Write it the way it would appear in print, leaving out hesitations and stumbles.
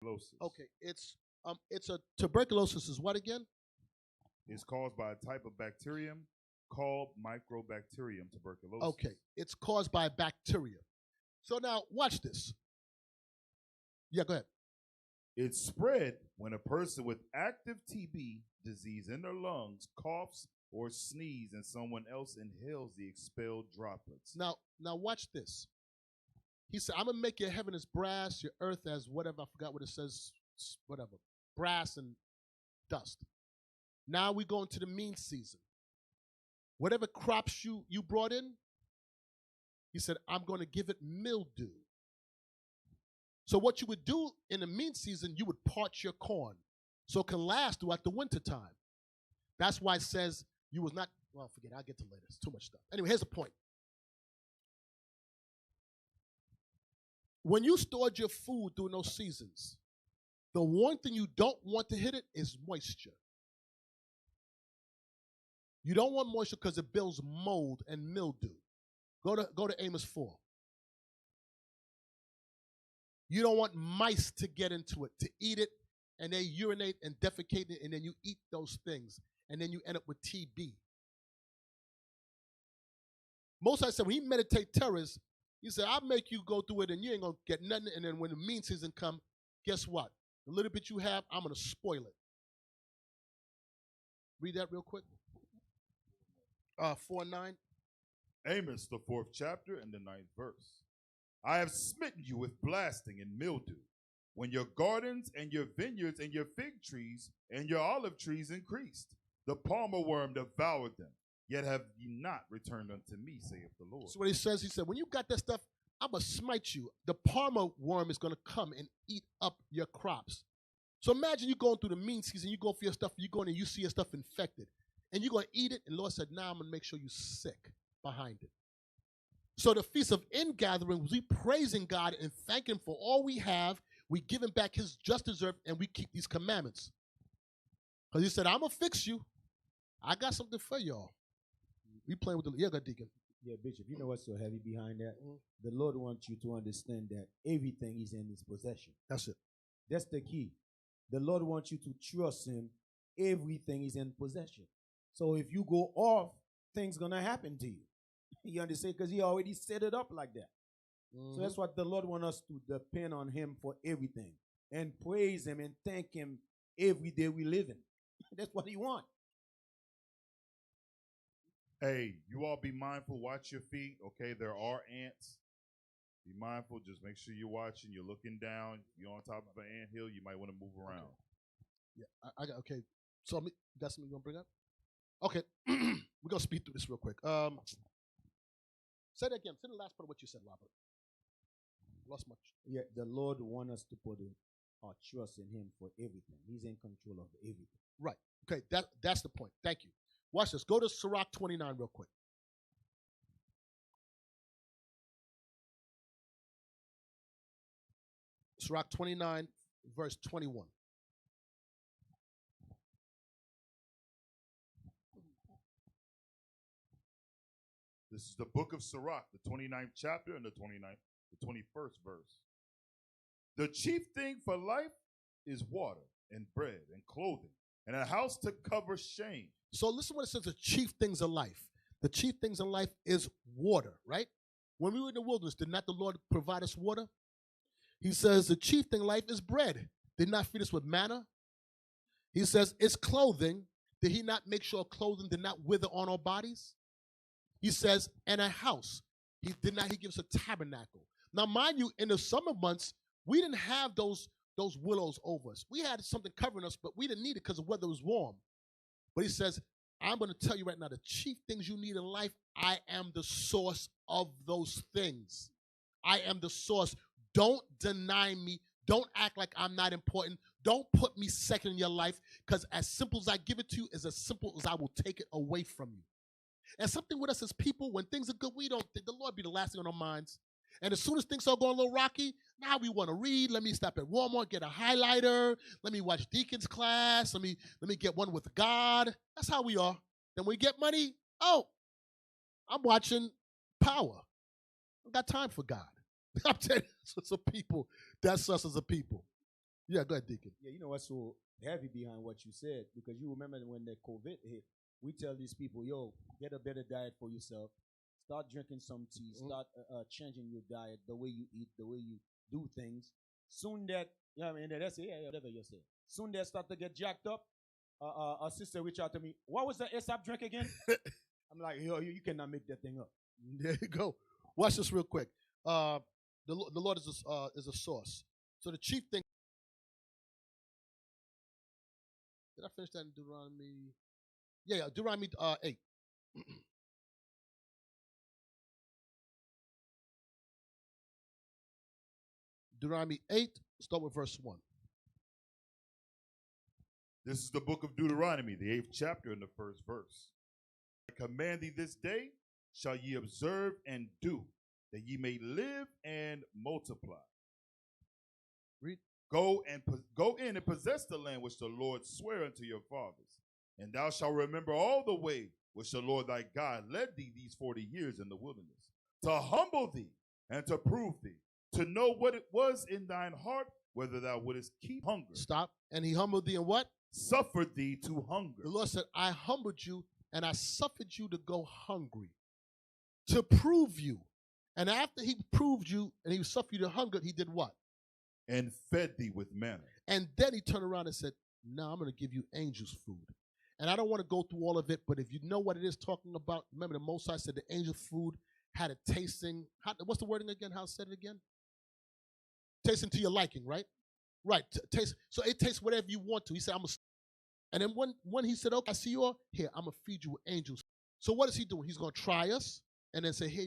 tuberculosis. Okay, it's a tuberculosis is what again? It's caused by a type of bacterium called Mycobacterium tuberculosis. Okay, it's caused by bacteria. So now watch this. Yeah, go ahead. It's spread when a person with active TB disease in their lungs coughs or sneezes and someone else inhales the expelled droplets. Now watch this. He said, I'm going to make your heaven as brass, your earth as whatever. I forgot what it says. Whatever. Brass and dust. Now we go into the mean season. Whatever crops you brought in, he said, I'm going to give it mildew. So what you would do in the mean season, you would parch your corn so it can last throughout the winter time. That's why it says you was not, well, forget it, I'll get to later. It's too much stuff. Anyway, here's the point. When you stored your food during those seasons, the one thing you don't want to hit it is moisture. You don't want moisture because it builds mold and mildew. Go to Amos 4. You don't want mice to get into it, to eat it, and they urinate and defecate it, and then you eat those things, and then you end up with TB. Moses said when he meditate terrors, he said, I'll make you go through it, and you ain't going to get nothing, and then when the mean season come, guess what? The little bit you have, I'm going to spoil it. Read that real quick. 4:9. Amos, the 4th chapter and the 9th verse. I have smitten you with blasting and mildew, when your gardens and your vineyards and your fig trees and your olive trees increased. The palmer worm devoured them, yet have ye not returned unto me, saith the Lord. So what he says, he said, when you got that stuff, I'm going to smite you. The palmer worm is going to come and eat up your crops. So imagine you going through the mean season, you go for your stuff, you go in and you see your stuff infected. And you're going to eat it, and Lord said, now I'm going to make sure you're sick behind it. So the Feast of Ingathering, we praising God and thank him for all we have. We give him back his just deserve, and we keep these commandments. Because he said, I'm going to fix you. I got something for y'all. We playing with the, yeah, God, Deacon. Yeah, Bishop, you know what's so heavy behind that? The Lord wants you to understand that everything is in his possession. That's it. That's the key. The Lord wants you to trust him. Everything is in possession. So if you go off, things going to happen to you. You understand? Because he already set it up like that. So that's what the Lord wants us to depend on him for everything. And praise him and thank him every day we live in. That's what he wants. Hey, you all be mindful. Watch your feet. Okay, there are ants. Be mindful. Just make sure you're watching. You're looking down. If you're on top of an anthill, you might want to move around. Okay. Yeah, I got, okay. So you got something you want to bring up? Okay, we're going to speed through this real quick. Say that again. Say the last part of what you said, Robert. Lost much. Yeah, the Lord wants us to put our trust in him for everything. He's in control of everything. Right. Okay, that's the point. Thank you. Watch this. Go to Sirach 29 real quick. Sirach 29, verse 21. This is the book of Sirach, the 29th chapter and the 21st verse. The chief thing for life is water and bread and clothing and a house to cover shame. So listen what it says, the chief things of life. The chief things in life is water, right? When we were in the wilderness, did not the Lord provide us water? He says the chief thing in life is bread. Did not feed us with manna? He says it's clothing. Did he not make sure clothing did not wither on our bodies? He says, and a house. He gives a tabernacle. Now, mind you, in the summer months, we didn't have those willows over us. We had something covering us, but we didn't need it because the weather was warm. But he says, I'm going to tell you right now, the chief things you need in life, I am the source of those things. I am the source. Don't deny me. Don't act like I'm not important. Don't put me second in your life, because as simple as I give it to you is as simple as I will take it away from you. And something with us as people, when things are good, we don't think the Lord be the last thing on our minds. And as soon as things start going a little rocky, now we want to read. Let me stop at Walmart, get a highlighter. Let me watch Deacon's class. Let me get one with God. That's how we are. Then when we get money, oh, I'm watching Power. I got time for God. I'm telling you, so people, that's us as a people. Yeah, go ahead, Deacon. Yeah, you know what's so heavy behind what you said? Because you remember when the COVID hit, we tell these people, yo, get a better diet for yourself. Start drinking some tea. Start changing your diet, the way you eat, the way you do things. Soon that, yeah, I mean, that's it, yeah, whatever you say. Soon they start to get jacked up. A sister reached out to me. What was the ASAP drink again? I'm like, yo, you cannot make that thing up. There you go. Watch this real quick. The Lord is a source. So the chief thing. Did I finish that in Deuteronomy? Yeah, Deuteronomy 8. Deuteronomy 8, start with verse 1. This is the book of Deuteronomy, the 8th chapter and the first verse. I command thee this day, shall ye observe and do, that ye may live and multiply. Read. Go in and possess the land which the Lord sware unto your fathers. And thou shalt remember all the way which the Lord thy God led thee these 40 years in the wilderness, to humble thee and to prove thee, to know what it was in thine heart, whether thou wouldest keep hunger. Stop. And he humbled thee and what? Suffered thee to hunger. The Lord said, I humbled you and I suffered you to go hungry, to prove you. And after he proved you and he suffered you to hunger, he did what? And fed thee with manna. And then he turned around and said, now I'm going to give you angels' food. And I don't want to go through all of it, but if you know what it is talking about, remember the Most High said the angel food had a tasting. What's the wording again? How said it again? Tasting to your liking, right? Right. Taste. So it tastes whatever you want to. He said, and then when he said, okay, I see you all, here, I'm going to feed you with angels. So what is he doing? He's going to try us and then say, here,